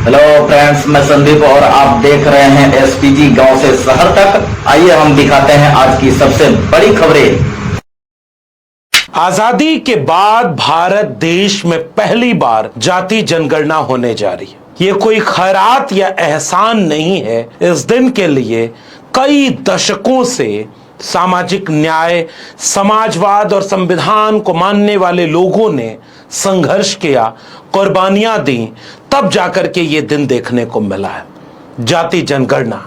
Hello friends, मैं संदीप और आप देख रहे हैं एसपीजी गांव से शहर तक। आइए हम दिखाते हैं आज की सबसे बड़ी खबरें। आजादी के बाद भारत देश में पहली बार जाति जनगणना होने जा रही है। ये कोई खैरात या एहसान नहीं है। इस दिन के लिए कई दशकों से सामाजिक न्याय, समाजवाद और संविधान को मानने वाले लोगों ने संघर्ष किया, कुर्बानियां दी, तब जाकर के ये दिन देखने को मिला है। जाति जनगणना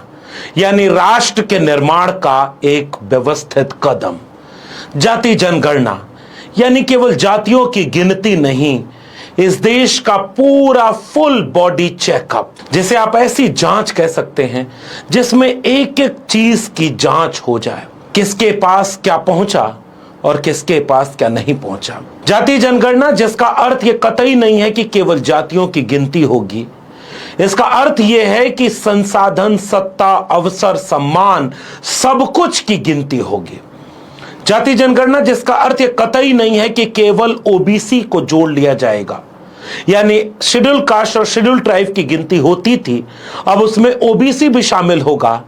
यानी राष्ट्र के निर्माण का एक व्यवस्थित कदम। जाति जनगणना यानी केवल जातियों की गिनती नहीं, इस देश का पूरा फुल बॉडी चेकअप, जिसे आप ऐसी जांच कह सकते हैं जिसमें एक एक चीज की जांच हो जाए, किसके पास क्या पहुंचा और किसके पास क्या नहीं पहुंचा। जाति जनगणना जिसका अर्थ यह कतई नहीं है कि केवल जातियों की गिनती होगी। इसका अर्थ यह है कि संसाधन, सत्ता, अवसर, सम्मान, सब कुछ की गिनती होगी। जाति जनगणना जिसका अर्थ यह कतई नहीं है कि केवल ओबीसी को जोड़ लिया जाएगा, यानी शेड्यूल कास्ट और शेड्यूल ट्राइब की गिनती होती थी, अब उसमें ओबीसी भी शामिल होगा।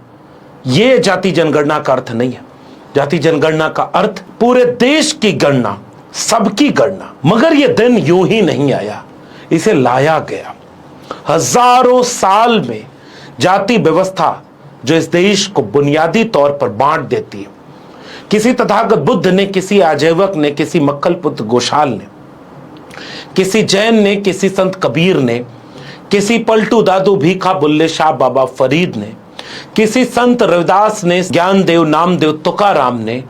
यह जाति जनगणना का अर्थ नहीं है। जाति जनगणना का अर्थ पूरे देश की गणना, सबकी गणना। मगर यह दिन यूं ही नहीं आया, इसे लाया गया। हजारों साल में जाति व्यवस्था जो इस देश को बुनियादी तौर पर बांट देती है, किसी तथागत बुद्ध ने, किसी आजीवक ने, किसी मक्खल पुत्र गोशाल ने, किसी जैन ने, किसी संत कबीर ने, किसी पलटू दादू भीखा बुल्ले शाह बाबा फरीद ने, किसी संत रविदास ने, ज्ञानदेव, नामदेव, तुकाराम ने,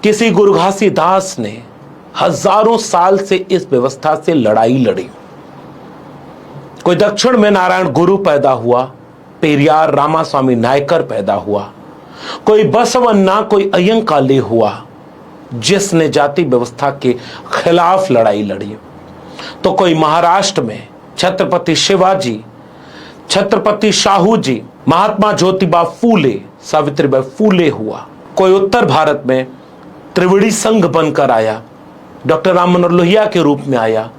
किसी गुरु घासीदास ने हजारों साल से इस व्यवस्था से लड़ाई लड़ी। कोई दक्षिण में नारायण गुरु पैदा हुआ, पेरियार रामास्वामी नायकर पैदा हुआ, कोई बसवन्ना, कोई अयंकाले हुआ जिसने जाति व्यवस्था के खिलाफ लड़ाई लड़ी। तो कोई महाराष्ट्र में छत्रपति शिवाजी, छत्रपति शाहू जी, महात्मा ज्योतिबा फूले, सावित्रीबाई फूले हुआ। कोई उत्तर भारत में त्रिवेणी संघ बनकर आया, डॉक्टर राम मनोहर लोहिया के रूप में आया,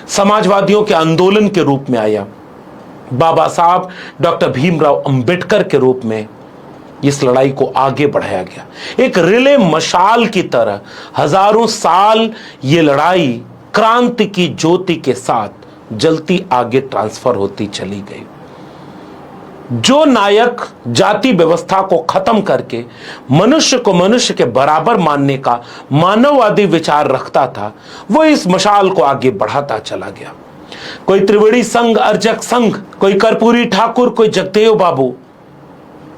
समाजवादियों के आंदोलन के रूप में आया, बाबा साहब डॉक्टर भीमराव अंबेडकर के रूप में इस लड़ाई को आगे बढ़ाया गया। एक रिले मशाल की तरह हजारों साल ये लड़ाई क्रांति की ज्योति के साथ जलती आगे ट्रांसफर होती चली गई। जो नायक जाति व्यवस्था को खत्म करके मनुष्य को मनुष्य के बराबर मानने का मानववादी विचार रखता था, वो इस मशाल को आगे बढ़ाता चला गया। कोई त्रिवेणी संघ, अर्जक संघ, कोई कर्पूरी ठाकुर, कोई जगदेव बाबू,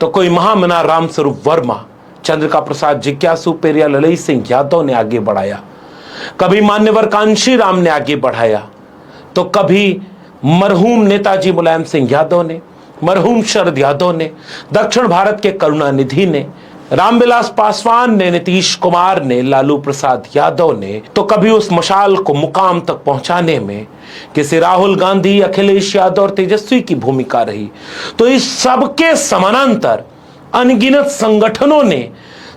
तो कोई महामना रामस्वरूप वर्मा, चंद्रिका प्रसाद जिज्ञासु, पेरिया ललई सिंह यादव ने आगे बढ़ाया। कभी मान्यवर कांशी राम ने आगे बढ़ाया, तो कभी मरहूम नेताजी मुलायम सिंह यादव ने, मरहूम शरद यादव ने, दक्षिण भारत के करुणानिधि ने, रामविलास पासवान ने, नीतीश कुमार ने, लालू प्रसाद यादव ने, तो कभी उस मशाल को मुकाम तक पहुंचाने में किसी राहुल गांधी, अखिलेश यादव और तेजस्वी की भूमिका रही। तो इस सबके समानांतर अनगिनत संगठनों ने,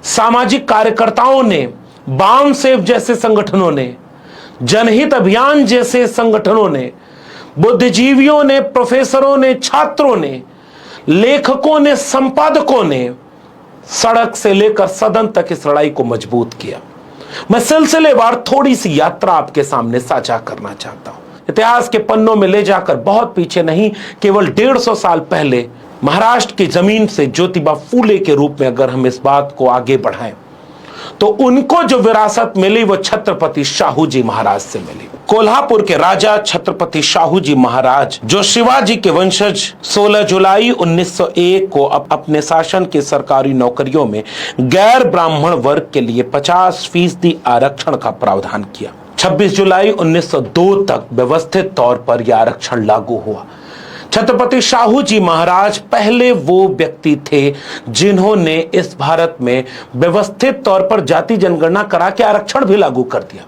सामाजिक कार्यकर्ताओं ने, बाम सेव जैसे संगठनों ने, जनहित अभियान जैसे संगठनों ने, बुद्धिजीवियों ने, प्रोफेसरों ने, छात्रों ने, लेखकों ने, संपादकों ने सड़क से लेकर सदन तक इस लड़ाई को मजबूत किया। मैं सिलसिलेवार थोड़ी सी यात्रा आपके सामने साझा करना चाहता हूं। इतिहास के पन्नों में ले जाकर बहुत पीछे नहीं, केवल 150 साल पहले महाराष्ट्र की जमीन से ज्योतिबा फूले के रूप में अगर हम इस बात को आगे बढ़ाएं, तो उनको जो विरासत मिली वो छत्रपति शाहू जी महाराज से मिली। कोल्हापुर के राजा छत्रपति शाहू जी महाराज, जो शिवाजी के वंशज, 16 जुलाई 1901 को अपने शासन के सरकारी नौकरियों में गैर ब्राह्मण वर्ग के लिए 50% आरक्षण का प्रावधान किया। 26 जुलाई 1902 तक व्यवस्थित तौर पर यह आरक्षण लागू हुआ। छत्रपति शाहू जी महाराज पहले वो व्यक्ति थे जिन्होंने इस भारत में व्यवस्थित तौर पर जाति जनगणना करा के आरक्षण भी लागू कर दिया।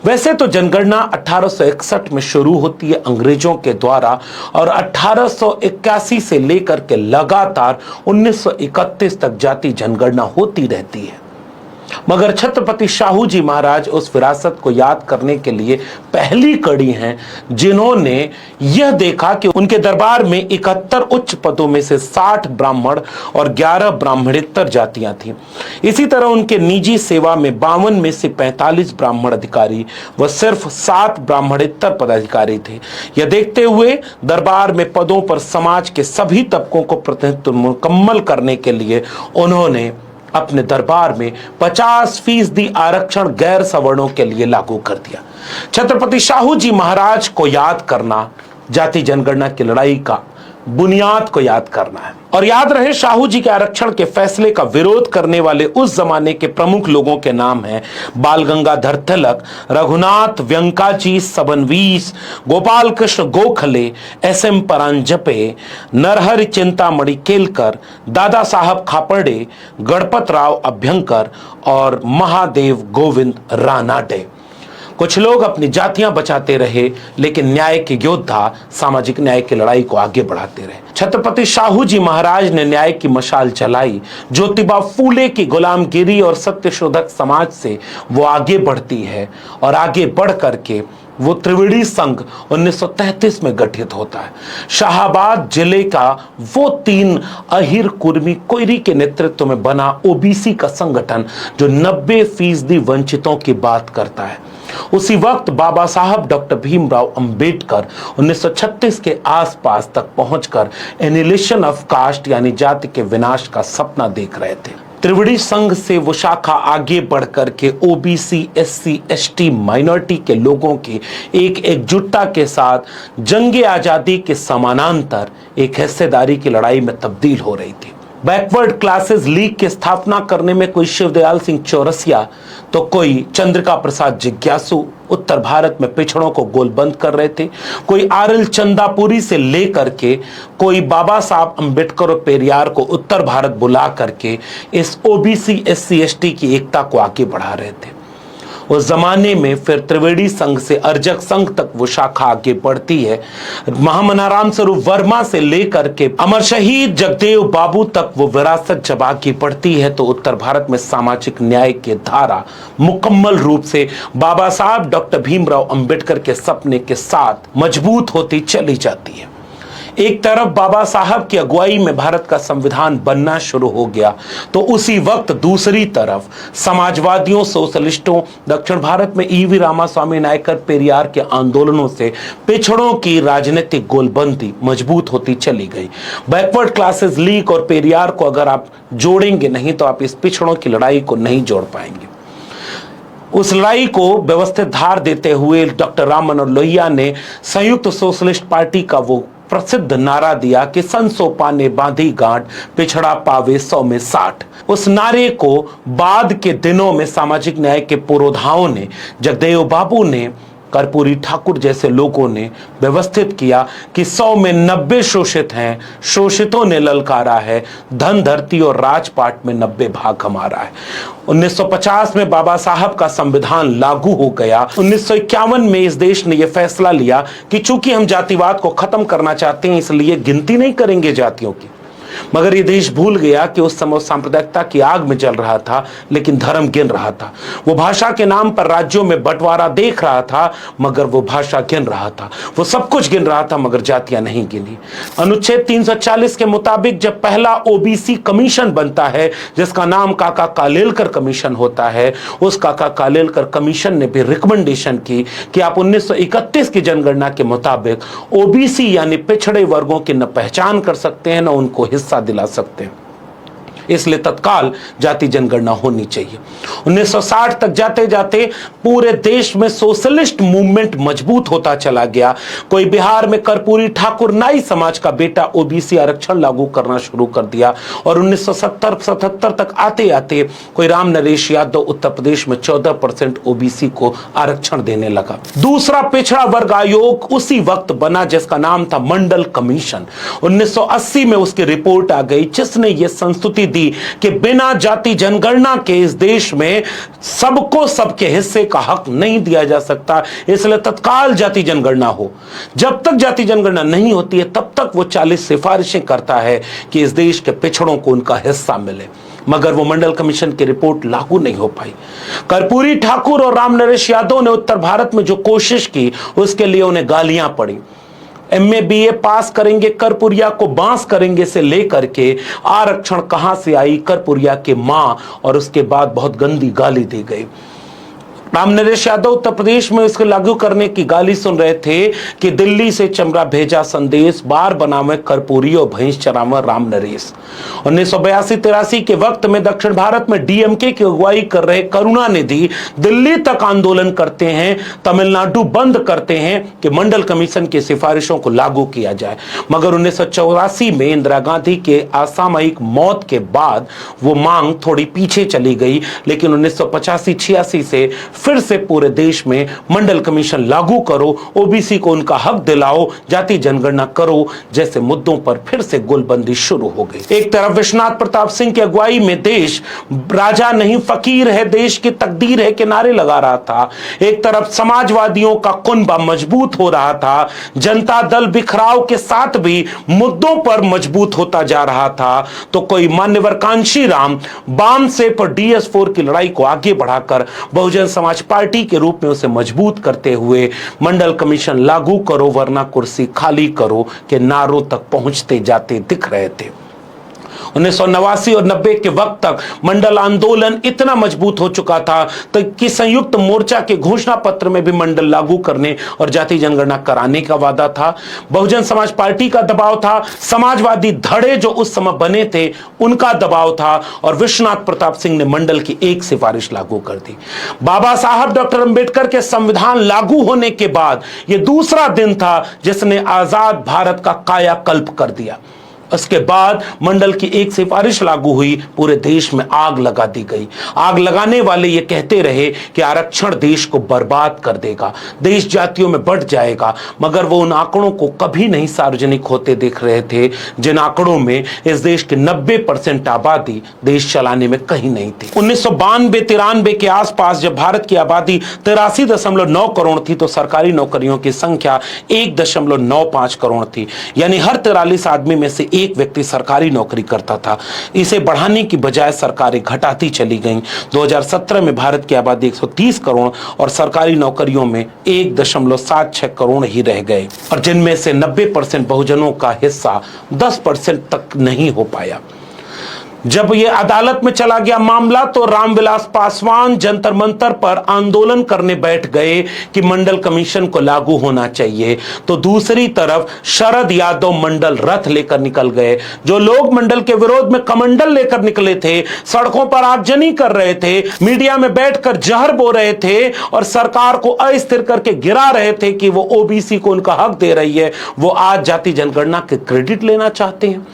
वैसे तो जनगणना 1861 में शुरू होती है अंग्रेजों के द्वारा और 1881 से लेकर के लगातार 1931 तक जाति जनगणना होती रहती है। मगर छत्रपति शाहू जी महाराज उस विरासत को याद करने के लिए पहली कड़ी हैं जिन्होंने यह देखा कि उनके दरबार में 71 उच्च पदों में से 60 ब्राह्मण और 11 ब्राह्मणेतर जातियां थीं। इसी तरह उनके निजी सेवा में 52 में से 45 ब्राह्मण अधिकारी व सिर्फ 7 ब्राह्मणेतर पदाधिकारी थे। यह देखते हुए दरबार में पदों पर समाज के सभी तबकों को प्रतिनिधित्व मुकम्मल करने के लिए उन्होंने अपने दरबार में 50% आरक्षण गैर सवर्णों के लिए लागू कर दिया। छत्रपति शाहू जी महाराज को याद करना जाति जनगणना की लड़ाई का बुनियाद को याद करना है। और याद रहे, शाहू जी के आरक्षण के फैसले का विरोध करने वाले उस जमाने के प्रमुख लोगों के नाम हैं बाल गंगाधर तिलक, रघुनाथ व्यंकाजी सबनवीस, गोपाल कृष्ण गोखले, एस.एम. परांजपे, नरहरि चिंतामणि केलकर, दादा साहब खापर्डे, गणपत राव अभ्यंकर और महादेव गोविंद रानाडे। कुछ लोग अपनी जातियां बचाते रहे, लेकिन न्याय के योद्धा सामाजिक न्याय की लड़ाई को आगे बढ़ाते रहे। छत्रपति शाहू जी महाराज ने न्याय की मशाल चलाई। ज्योतिबा फूले की गुलामगिरी और सत्यशोधक समाज से वो आगे बढ़ती है और आगे बढ़ करके वो त्रिवेणी संघ 1933 में गठित होता है। शाहाबाद जिले का वो 3 अहिर कुर्मी कोयरी के नेतृत्व में बना ओबीसी का संगठन जो 90% वंचितों की बात करता है। उसी वक्त बाबा साहब डॉक्टर भीमराव अंबेडकर 1936 के आसपास तक पहुंचकर एनिहिलेशन ऑफ कास्ट यानी जाति के विनाश का सपना देख रहे थे। त्रिवेणी संघ से वो शाखा आगे बढ़कर के ओबीसी, एससी, एसटी, माइनॉरिटी के लोगों की एक एकजुटता के साथ जंगे आजादी के समानांतर एक हिस्सेदारी की लड़ाई में तब्दील हो रही थी। बैकवर्ड क्लासेस लीग की स्थापना करने में कोई शिवदयाल सिंह चौरसिया तो कोई चंद्रिका प्रसाद जिज्ञासु उत्तर भारत में पिछड़ों को गोलबंद कर रहे थे, कोई आरएल चंदापुरी से लेकर के कोई बाबा साहब अंबेडकर और पेरियार को उत्तर भारत बुला करके इस ओबीसी, एससी, एसटी की एकता को आगे बढ़ा रहे थे। उस जमाने में फिर त्रिवेणी संघ से अर्जक संघ तक वो शाखा आगे बढ़ती है। महामनाराम स्वरूप वर्मा से लेकर के अमर शहीद जगदेव बाबू तक वो विरासत जब आगे बढ़ती है तो उत्तर भारत में सामाजिक न्याय की धारा मुकम्मल रूप से बाबा साहब डॉक्टर भीमराव अंबेडकर के सपने के साथ मजबूत होती चली जाती है। एक तरफ बाबा साहब की अगुवाई में भारत का संविधान बनना शुरू हो गया तो उसी वक्त दूसरी तरफ समाजवादियों, सोशलिस्टों, दक्षिण भारत में ईवी रामास्वामी नायकर, पेरियार के आंदोलनों से पिछड़ों की राजनीतिक गोलबंदी मजबूत होती चली गई। बैकवर्ड क्लासेस लीग और पेरियार को अगर आप जोड़ेंगे नहीं तो आप इस पिछड़ों की लड़ाई को नहीं जोड़ पाएंगे। उस लड़ाई को व्यवस्थित धार देते हुए डॉक्टर राम मनोहर लोहिया ने संयुक्त सोशलिस्ट पार्टी का वो प्रसिद्ध नारा दिया कि सन सोपा ने बांधी गांठ, पिछड़ा पावे 100 में 60। उस नारे को बाद के दिनों में सामाजिक न्याय के पुरोधाओं ने, जगदेव बाबू ने, कर्पूरी ठाकुर जैसे लोगों ने व्यवस्थित किया कि 100 में 90 शोषित हैं, शोषितों ने ललकारा है, धन धरती और राजपाट में 90 भाग हमारा है। 1950 में बाबा साहब का संविधान लागू हो गया। 1951 में इस देश ने यह फैसला लिया कि चूंकि हम जातिवाद को खत्म करना चाहते हैं इसलिए गिनती नहीं करेंगे जातियों की। मगर ये देश भूल गया कि उस समय सांप्रदायिकता की आग में जल रहा था लेकिन धर्म गिन रहा था। वो भाषा के नाम पर राज्यों में बंटवारा देख रहा था मगर वो भाषा गिन रहा था। वो सब कुछ गिन रहा था मगर जातियां नहीं गिनी। अनुच्छेद 340 के मुताबिक जब पहला ओबीसी कमीशन बनता है जिसका नाम काका कालेलकर कमीशन होता है, उस काका कालेलकर कमीशन ने भी रिकमेंडेशन की कि आप 1931 की जनगणना के मुताबिक ओबीसी यानी पिछड़े वर्गों की न पहचान कर सकते हैं न उनको हिस्सा दिला सकते हैं, इसलिए तत्काल जाति जनगणना होनी चाहिए। 1960 तक जाते जाते पूरे देश में सोशलिस्ट मूवमेंट मजबूत होता चला गया। कोई बिहार में कर्पूरी ठाकुर नाई समाज का बेटा ओबीसी आरक्षण लागू करना शुरू कर दिया और 1970-77 तक आते आते कोई राम नरेश यादव उत्तर प्रदेश में 14% ओबीसी को आरक्षण देने लगा। दूसरा पिछड़ा वर्ग आयोग उसी वक्त बना जिसका नाम था मंडल कमीशन। 1980 में उसकी रिपोर्ट आ गई जिसने यह संस्तुति कि बिना जाति जनगणना के इस देश में सबको सबके हिस्से का हक नहीं दिया जा सकता, इसलिए तत्काल जाति जनगणना हो। जब तक जाति जनगणना नहीं होती है तब तक वो 40 सिफारिशें करता है कि इस देश के पिछड़ों को उनका हिस्सा मिले। मगर वो मंडल कमीशन की रिपोर्ट लागू नहीं हो पाई। कर्पूरी ठाकुर और राम नरेश यादव ने उत्तर भारत में जो कोशिश की उसके लिए उन्हें गालियां पड़ी। MA BA पास करेंगे, कर्पूरिया को बांस करेंगे से लेकर के आरक्षण कहां से आई, कर्पूरिया के मां, और उसके बाद बहुत गंदी गाली दी गई। राम नरेश यादव उत्तर प्रदेश में इसको लागू करने की गाली सुन रहे थे कि दिल्ली से चमड़ा भेजा संदेश, बार बनावे कर्पूरी और भैंस चरावे राम नरेश। 1982-83 के वक्त में दक्षिण भारत में DMK की अगुवाई कर रहे करुणानिधि दिल्ली तक आंदोलन करते हैं, तमिलनाडु बंद करते हैं कि मंडल कमीशन की सिफारिशों को लागू किया जाए। मगर 1984 में इंदिरा गांधी के असामयिक मौत के बाद वो मांग थोड़ी पीछे चली गई, लेकिन 1985-86 से फिर से पूरे देश में मंडल कमीशन लागू करो, OBC को उनका हक दिलाओ, जाति जनगणना करो जैसे मुद्दों पर फिर से गोलबंदी शुरू हो गई। एक तरफ विश्वनाथ प्रताप सिंह की अगुवाई में देश राजा नहीं फकीर है, देश की तकदीर है के नारे लगा रहा था। एक तरफ समाजवादियों का कुनबा मजबूत हो रहा था, जनता दल बिखराव के साथ भी मुद्दों पर मजबूत होता जा रहा था, तो कोई मान्यवर कांशीराम बाम से पर DS4 की लड़ाई को आगे बढ़ाकर बहुजन समाज पार्टी के रूप में उसे मजबूत करते हुए मंडल कमीशन लागू करो वरना कुर्सी खाली करो के नारों तक पहुंचते जाते दिख रहे थे। 1989 और 90 के वक्त तक मंडल आंदोलन इतना मजबूत हो चुका था कि संयुक्त मोर्चा के घोषणा पत्र में भी मंडल लागू करने और जाति जनगणना कराने का वादा था। बहुजन समाज पार्टी का दबाव था, समाजवादी धड़े जो उस समय बने थे उनका दबाव था, और विश्वनाथ प्रताप सिंह ने मंडल की एक सिफारिश लागू कर दी। बाबा साहब डॉक्टर अंबेडकर के संविधान लागू होने के बाद यह दूसरा दिन था जिसने आजाद भारत का कायाकल्प कर दिया। उसके बाद मंडल की एक सिफारिश लागू हुई, पूरे देश में आग लगा दी गई। आग लगाने वाले ये कहते रहे कि आरक्षण देश को बर्बाद कर देगा, देश जातियों में बढ़ जाएगा, मगर वो उन आंकड़ों को कभी नहीं सार्वजनिक होते देख रहे थे जिन आंकड़ों में इस देश की 90% आबादी देश चलाने में कहीं नहीं थी। 1992-93 के आसपास जब भारत की आबादी 83.9 करोड़ थी तो सरकारी नौकरियों की संख्या 1.95 करोड़ थी, यानी हर 43 आदमी में से एक व्यक्ति सरकारी नौकरी करता था। इसे बढ़ाने की बजाय सरकारें घटाती चली गईं। 2017 में भारत की आबादी 130 करोड़ और सरकारी नौकरियों में 1.76 करोड़ ही रह गए, और जिनमें से 90% बहुजनों का हिस्सा 10% तक नहीं हो पाया। जब यह अदालत में चला गया मामला तो रामविलास पासवान जंतर मंतर पर आंदोलन करने बैठ गए कि मंडल कमीशन को लागू होना चाहिए, तो दूसरी तरफ शरद यादव मंडल रथ लेकर निकल गए। जो लोग मंडल के विरोध में कमंडल लेकर निकले थे, सड़कों पर आगजनी कर रहे थे, मीडिया में बैठकर जहर बो रहे थे और सरकार को अस्थिर करके गिरा रहे थे कि वो OBC को उनका हक दे रही है, वो आज जाति जनगणना के क्रेडिट लेना चाहते हैं।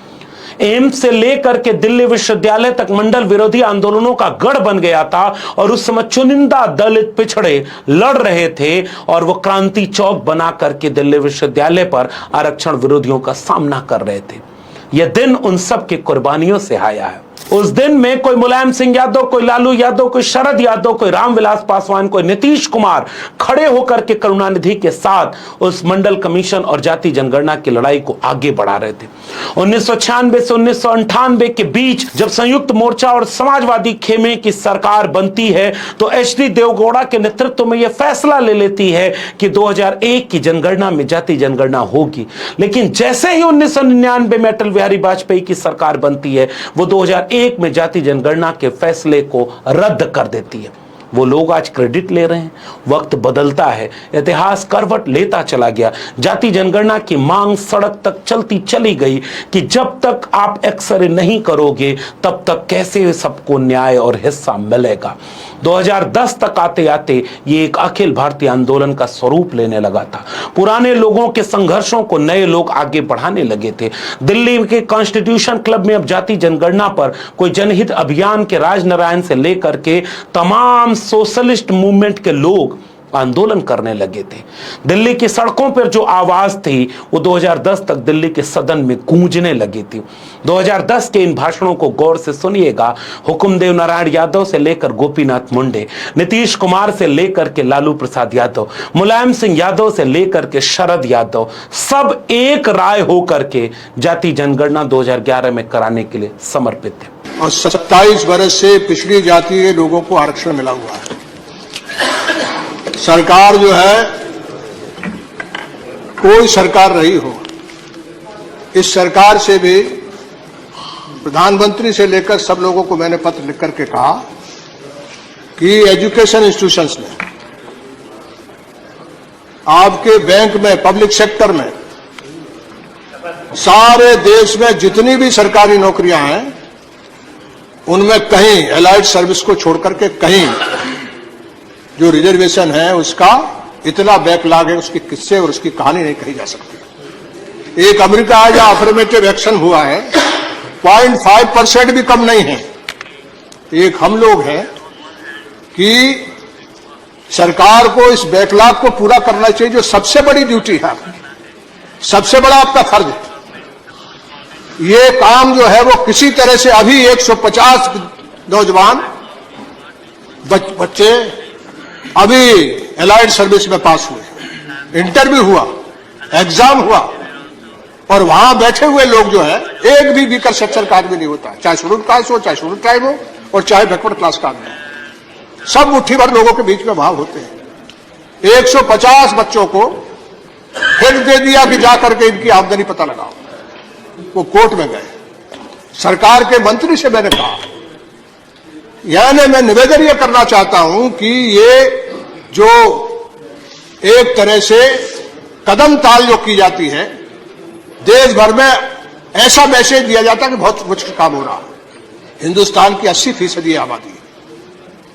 एम्स से लेकर के दिल्ली विश्वविद्यालय तक मंडल विरोधी आंदोलनों का गढ़ बन गया था, और उस समय चुनिंदा दलित पिछड़े लड़ रहे थे और वो क्रांति चौक बना करके दिल्ली विश्वविद्यालय पर आरक्षण विरोधियों का सामना कर रहे थे। यह दिन उन सब की कुर्बानियों से आया है। उस दिन में कोई मुलायम सिंह यादव, कोई लालू यादव, कोई शरद यादव, कोई रामविलास पासवान, कोई नीतीश कुमार खड़े होकर के करुणानिधि के साथ उस मंडल कमीशन और जाति जनगणना की लड़ाई को आगे बढ़ा रहे थे। 1996 से 1998 के बीच जब संयुक्त मोर्चा और समाजवादी खेमे की सरकार बनती है तो HD देवगौड़ा के नेतृत्व में यह फैसला ले लेती है कि 2001 की जनगणना में जाति जनगणना होगी। लेकिन जैसे ही 1999 में अटल बिहारी वाजपेयी की सरकार बनती है, वो 2001 में जाति जनगणना के फैसले को रद्द कर देती है। वो लोग आज क्रेडिट ले रहे हैं। वक्त बदलता है, इतिहास करवट लेता चला गया। जाति जनगणना की मांग सड़क तक चलती चली गई कि जब तक आप एक्सरे नहीं करोगे तब तक कैसे सबको न्याय और हिस्सा मिलेगा। 2010 तक आते आते ये एक अखिल भारतीय आंदोलन का स्वरूप लेने लगा था। पुराने लोगों के संघर्षों को नए लोग आगे बढ़ाने लगे थे। दिल्ली के कॉन्स्टिट्यूशन क्लब में अब जाति जनगणना पर कोई जनहित अभियान के राजनारायण से लेकर के तमाम सोशलिस्ट मूवमेंट के लोग आंदोलन करने लगे थे। दिल्ली की सड़कों पर जो आवाज थी वो 2010 तक दिल्ली के सदन में गूंजने लगी थी। 2010 के इन भाषणों को गौर से सुनिएगा। हुकुमदेव नारायण यादव से लेकर गोपीनाथ मुंडे, नीतीश कुमार से लेकर के लालू प्रसाद यादव, मुलायम सिंह यादव से लेकर के शरद यादव, सब एक राय होकर के जाति जनगणना 2011 में कराने के लिए समर्पित थे। और 27 वर्ष से पिछड़ी जाति के लोगों को आरक्षण मिला हुआ है। सरकार जो है, कोई सरकार रही हो, इस सरकार से भी प्रधानमंत्री से लेकर सब लोगों को मैंने पत्र लिख करके कहा कि एजुकेशन इंस्टीट्यूशंस में, आपके बैंक में, पब्लिक सेक्टर में, सारे देश में जितनी भी सरकारी नौकरियां हैं उनमें कहीं एलाइड सर्विस को छोड़कर के कहीं जो रिजर्वेशन है उसका इतना बैकलॉग है, उसके किस्से और उसकी कहानी नहीं कही जा सकती। एक अमेरिका है जहां अफर्मेटिव एक्शन हुआ है 0.5% भी कम नहीं है। एक हम लोग हैं कि सरकार को इस बैकलॉग को पूरा करना चाहिए, जो सबसे बड़ी ड्यूटी है, सबसे बड़ा आपका फर्ज है। ये काम जो है वो किसी तरह से अभी 150 नौजवान बच्चे अभी एलाइड सर्विस में पास हुए, इंटरव्यू हुआ, एग्जाम हुआ, और वहां बैठे हुए लोग जो है एक भी वीकर सेक्शन का आदमी नहीं होता, चाहे शेड्यूल्ड कास्ट हो, चाहे शेड्यूल्ड ट्राइब हो, और चाहे बैकवर्ड क्लास का आदमी हो, सब मुट्ठी भर लोगों के बीच में वहां होते हैं। 150 बच्चों को फिर दे दिया कि जाकर के इनकी आमदनी पता लगाओ। वो कोर्ट में गए, सरकार के मंत्री से मैंने कहा, यानी मैं निवेदन ये करना चाहता हूं कि ये जो एक तरह से कदम ताल जो की जाती है, देश भर में ऐसा मैसेज दिया जाता है कि बहुत मुश्किल काम हो रहा है। हिंदुस्तान की 80% आबादी है,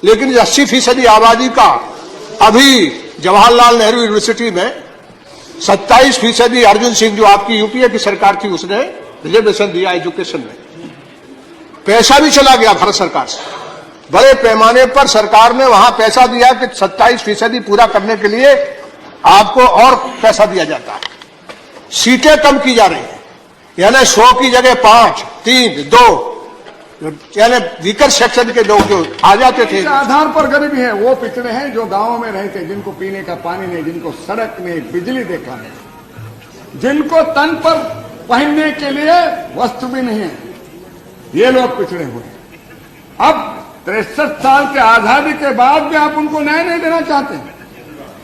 लेकिन इस 80% आबादी का अभी जवाहरलाल नेहरू यूनिवर्सिटी में 27% अर्जुन सिंह, जो आपकी यूपीए की सरकार थी, उसने रिजर्वेशन दिया एजुकेशन में। पैसा भी चला गया भारत सरकार से, बड़े पैमाने पर सरकार ने वहां पैसा दिया कि 27% पूरा करने के लिए आपको और पैसा दिया जाता है। सीटें कम की जा रही हैं, यानी 100 की जगह 5, 3, 2, यानी वीकर सेक्शन के लोग जो आ जाते थे। आधार पर गरीबी है, वो पिछड़े हैं जो गांवों में रहते, जिनको पीने का पानी नहीं, जिनको सड़क नहीं, बिजली देखा नहीं, जिनको तन पर पहनने के लिए वस्त्र भी नहीं है, ये लोग पिछड़े हुए। अब 63 साल के आजादी के बाद भी आप उनको न्याय नहीं देना चाहते।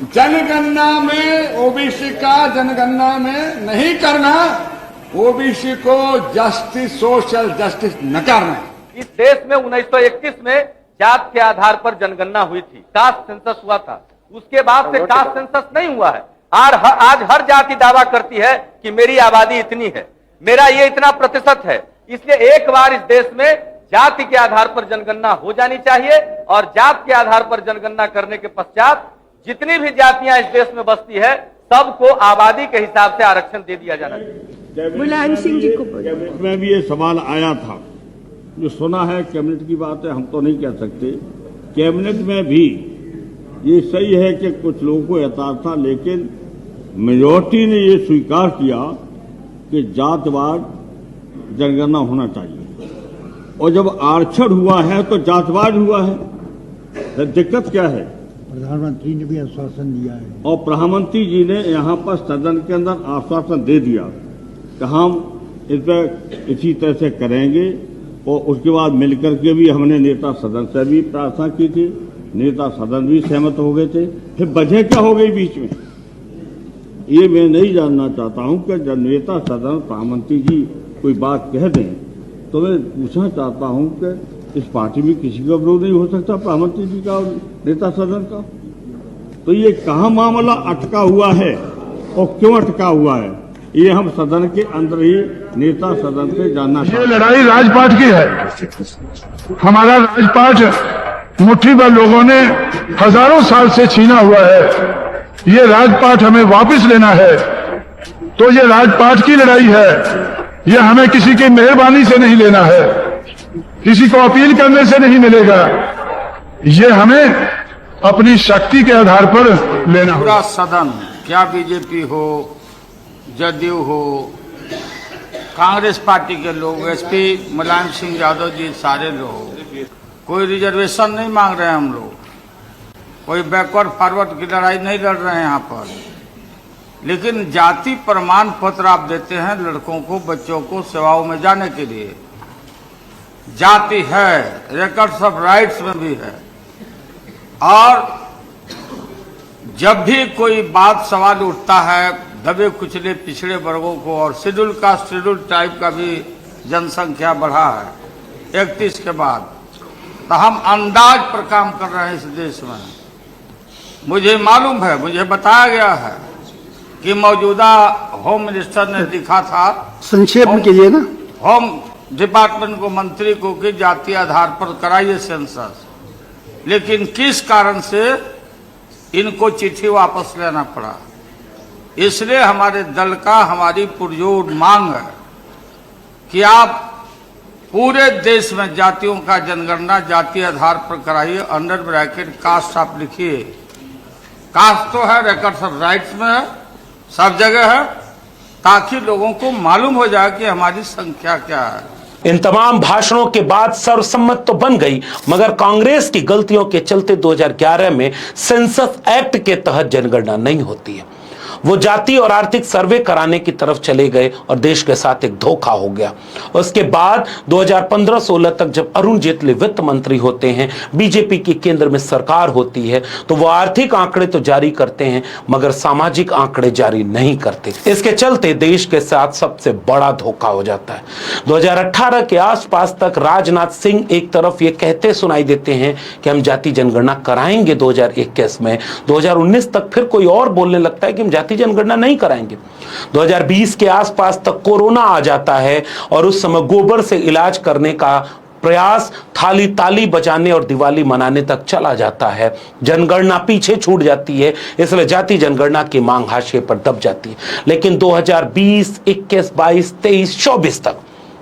जनगणना में ओबीसी का जनगणना में नहीं करना, ओबीसी को जस्टिस, सोशल जस्टिस न करना। इस देश में 1931 में जात के आधार पर जनगणना हुई थी, कास्ट सेंसस हुआ था। उसके बाद से कास्ट सेंसस नहीं हुआ है। आज हर जाति दावा करती है कि मेरी आबादी इतनी है, मेरा ये इतना प्रतिशत है। इसलिए एक बार इस देश में जाति के आधार पर जनगणना हो जानी चाहिए, और जात के आधार पर जनगणना करने के पश्चात जितनी भी जातियां इस देश में बसती है, सबको आबादी के हिसाब से आरक्षण दे दिया जाना चाहिए। मुलायम सिंह जी को कैबिनेट में भी ये सवाल आया था, जो सुना है कैबिनेट की बात है, हम तो नहीं कह सकते। कैबिनेट में भी ये सही है कि कुछ लोगों को एतराज था, लेकिन मेजॉरिटी ने ये स्वीकार किया कि जातवार जनगणना होना चाहिए। और जब आरक्षण हुआ है तो जातवार हुआ है, तो दिक्कत क्या है? प्रधानमंत्री ने भी आश्वासन दिया है, और प्रधानमंत्री जी ने यहाँ पर सदन के अंदर आश्वासन दे दिया कि हम इस पर इसी तरह से करेंगे। और उसके बाद मिलकर के भी हमने नेता सदन से भी प्रार्थना की थी, नेता सदन भी सहमत हो गए थे। फिर वजह क्या हो गई बीच में, ये मैं नहीं जानना चाहता हूं कि जब नेता सदन प्रधानमंत्री जी कोई बात कह दें तो मैं पूछना चाहता हूं कि इस पार्टी में किसी का विरोध नहीं हो सकता प्रधानमंत्री जी का और नेता सदन का? तो ये कहाँ मामला अटका हुआ है और क्यों अटका हुआ है, ये हम सदन के अंदर ही नेता सदन से जानना चाहते हैं। ये लड़ाई राजपाट की है। हमारा राजपाट मुट्ठी भर लोगों ने हजारों साल से छीना हुआ है, ये राजपाट हमें वापस लेना है। तो ये राजपाट की लड़ाई है, ये हमें किसी की मेहरबानी से नहीं लेना है, किसी को अपील करने से नहीं मिलेगा, ये हमें अपनी शक्ति के आधार पर लेना होगा। पूरा सदन, क्या बीजेपी हो, जदयू हो, कांग्रेस पार्टी के लोग, एसपी मुलायम सिंह यादव जी, सारे लोग, कोई रिजर्वेशन नहीं मांग रहे हैं। हम लोग कोई बैकवर्ड फॉरवर्ड की लड़ाई नहीं लड़ रहे हैं यहाँ पर, लेकिन जाति प्रमाण पत्र आप देते हैं लड़कों को, बच्चों को सेवाओं में जाने के लिए। जाति है, रिकॉर्ड्स ऑफ राइट्स में भी है। और जब भी कोई बात सवाल उठता है दबे कुचले पिछड़े वर्गों को, और शेड्यूल कास्ट शेड्यूल ट्राइब का भी जनसंख्या बढ़ा है 31 के बाद, तो हम अंदाज पर काम कर रहे हैं इस देश में। मुझे मालूम है, मुझे बताया गया है कि मौजूदा होम मिनिस्टर ने लिखा था, संक्षेप में कीजिए ना, होम डिपार्टमेंट को, मंत्री को, कि जाति आधार पर कराइए सेंसस, लेकिन किस कारण से इनको चिट्ठी वापस लेना पड़ा। इसलिए हमारे दल का, हमारी पुरजोर मांग है कि आप पूरे देश में जातियों का जनगणना जाति आधार पर कराइए। अंडर ब्रैकेट कास्ट आप लिखिए। कास्ट तो है, रिकॉर्ड्स ऑफ राइट्स में है, सब जगह है, ताकि लोगों को मालूम हो जाए कि हमारी संख्या क्या है। इन तमाम भाषणों के बाद सर्वसम्मत तो बन गई, मगर कांग्रेस की गलतियों के चलते 2011 में सेंसस एक्ट के तहत जनगणना नहीं होती है। वो जाति और आर्थिक सर्वे कराने की तरफ चले गए और देश के साथ एक धोखा हो गया। उसके बाद 2015-16 तक जब अरुण जेटली वित्त मंत्री होते हैं, बीजेपी की केंद्र में सरकार होती है, तो वो आर्थिक आंकड़े तो जारी करते हैं मगर सामाजिक आंकड़े जारी नहीं करते। इसके चलते देश के साथ सबसे बड़ा धोखा हो जाता है। 2018 के आसपास तक राजनाथ सिंह एक तरफ ये कहते सुनाई देते हैं कि हम जाति जनगणना कराएंगे 2021 में, 2019 तक फिर कोई और बोलने लगता है कि हम जाति जनगणना नहीं कराएंगे। 2020 के आसपास तक कोरोना आ जाता है और उस समय गोबर से इलाज करने का प्रयास थाली ताली बजाने और दिवाली मनाने तक चला जाता है। जनगणना पीछे छूट जाती है, इसलिए जाति जनगणना की मांग हाशिए पर दब जाती है। लेकिन 2020, 21, 22, 23, 24 तक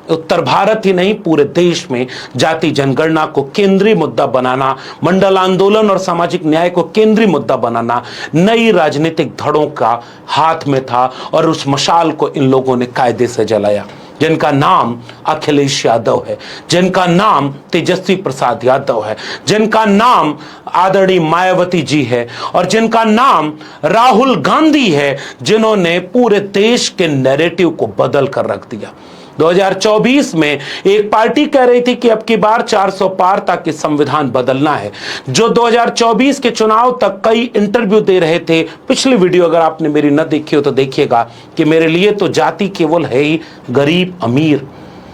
उत्तर भारत ही नहीं पूरे देश में जाति जनगणना को केंद्रीय मुद्दा बनाना, मंडल आंदोलन और सामाजिक न्याय को केंद्रीय मुद्दा बनाना नई राजनीतिक धड़ों का हाथ में था और उस मशाल को इन लोगों ने कायदे से जलाया, जिनका नाम अखिलेश यादव है, जिनका नाम तेजस्वी प्रसाद यादव है, जिनका नाम आदरणीय मायावती जी है और जिनका नाम राहुल गांधी है, जिन्होंने पूरे देश के नैरेटिव को बदल कर रख दिया। 2024 में एक पार्टी कह रही थी कि अब की बार 400 पार ताकि संविधान बदलना है। जो 2024 के चुनाव तक कई इंटरव्यू दे रहे थे, पिछली वीडियो अगर आपने मेरी न देखी हो तो देखिएगा कि मेरे लिए तो जाति केवल है ही गरीब अमीर,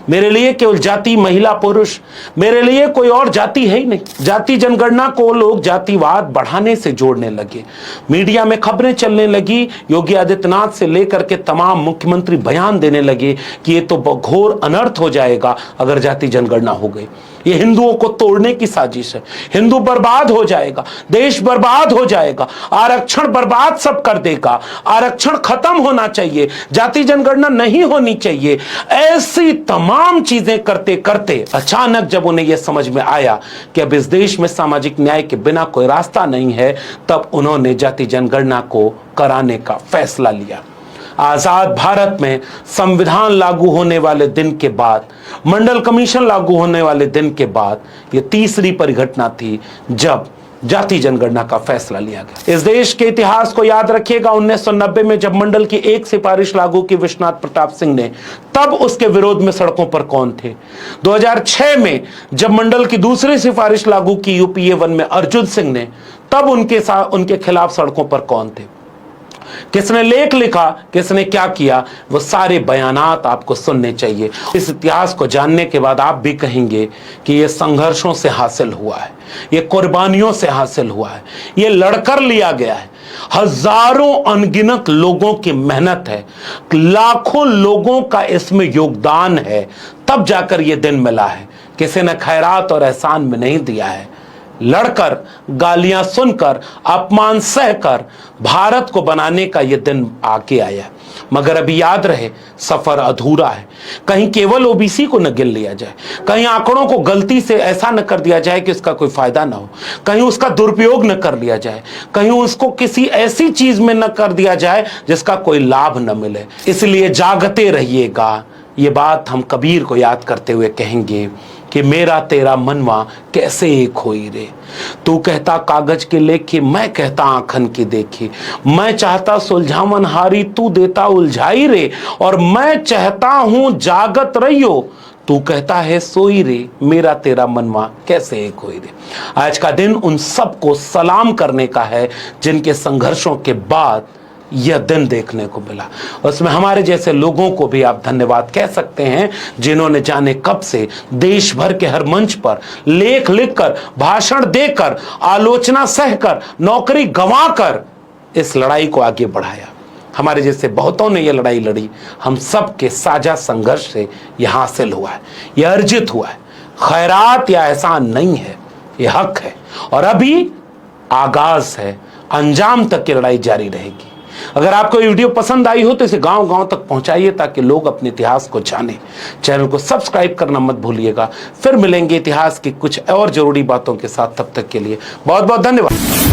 मेरे लिए केवल जाति महिला पुरुष, मेरे लिए कोई और जाति है ही नहीं। जाति जनगणना को लोग जातिवाद बढ़ाने से जोड़ने लगे। मीडिया में खबरें चलने लगी, योगी आदित्यनाथ से लेकर के तमाम मुख्यमंत्री बयान देने लगे कि ये तो घोर अनर्थ हो जाएगा अगर जाति जनगणना हो गई। ये हिंदुओं को तोड़ने की साजिश है, हिंदू बर्बाद हो जाएगा, देश बर्बाद हो जाएगा, आरक्षण बर्बाद सब कर देगा, आरक्षण खत्म होना चाहिए, जाति जनगणना नहीं होनी चाहिए। ऐसी तमाम चीजें करते करते अचानक जब उन्हें यह समझ में आया कि अब इस देश में सामाजिक न्याय के बिना कोई रास्ता नहीं है, तब उन्होंने जाति जनगणना को कराने का फैसला लिया। आजाद भारत में संविधान लागू होने वाले दिन के बाद, मंडल कमीशन लागू होने वाले दिन के बाद यह तीसरी परिघटना थी जब जाति जनगणना का फैसला लिया गया। इस देश के इतिहास को याद रखिएगा, 1990 में जब मंडल की एक सिफारिश लागू की विश्वनाथ प्रताप सिंह ने, तब उसके विरोध में सड़कों पर कौन थे। 2006 में जब मंडल की दूसरी सिफारिश लागू की यूपीए 1 में अर्जुन सिंह ने, तब उनके खिलाफ सड़कों पर कौन थे। किसने लेख लिखा, किसने क्या किया, वो सारे बयानात आपको सुनने चाहिए। इस इतिहास को जानने के बाद आप भी कहेंगे कि ये संघर्षों से हासिल हुआ है, ये कुर्बानियों से हासिल हुआ है, ये लड़कर लिया गया है। हजारों अनगिनत लोगों की मेहनत है, लाखों लोगों का इसमें योगदान है, तब जाकर ये दिन मिला है। किसी ने खैरात और एहसान में नहीं दिया है। लड़कर, गालियां सुनकर, अपमान सहकर भारत को बनाने का यह दिन आके आया। मगर अभी याद रहे, सफर अधूरा है। कहीं केवल ओबीसी को न गिन लिया जाए, कहीं आंकड़ों को गलती से ऐसा न कर दिया जाए कि उसका कोई फायदा ना हो, कहीं उसका दुरुपयोग न कर लिया जाए, कहीं उसको किसी ऐसी चीज में न कर दिया जाए जिसका कोई लाभ न मिले। इसलिए जागते रहिएगा। ये बात हम कबीर को याद करते हुए कहेंगे कि मेरा तेरा मनवा कैसे एक होई रे, तू कहता कागज के लेखे, मैं कहता आंखन की देखी, मैं चाहता सुलझावन हारी, तू देता उलझाई रे, और मैं चाहता हूं जागत रहियो, तू कहता है सोई रे, मेरा तेरा मनवा कैसे एक होई रे। आज का दिन उन सबको सलाम करने का है जिनके संघर्षों के बाद यह दिन देखने को मिला। उसमें हमारे जैसे लोगों को भी आप धन्यवाद कह सकते हैं, जिन्होंने जाने कब से देश भर के हर मंच पर लेख लिखकर, भाषण देकर, आलोचना सहकर, नौकरी गंवाकर इस लड़ाई को आगे बढ़ाया। हमारे जैसे बहुतों ने यह लड़ाई लड़ी। हम सब के साझा संघर्ष से यह हासिल हुआ है, यह अर्जित हुआ है। खैरात या एहसान नहीं है, यह हक है। और अभी आगाज है, अंजाम तक की लड़ाई जारी रहेगी। अगर आपको ये वीडियो पसंद आई हो तो इसे गांव-गांव तक पहुंचाइए ताकि लोग अपने इतिहास को जानें। चैनल को सब्सक्राइब करना मत भूलिएगा। फिर मिलेंगे इतिहास की कुछ और जरूरी बातों के साथ। तब तक के लिए बहुत बहुत धन्यवाद।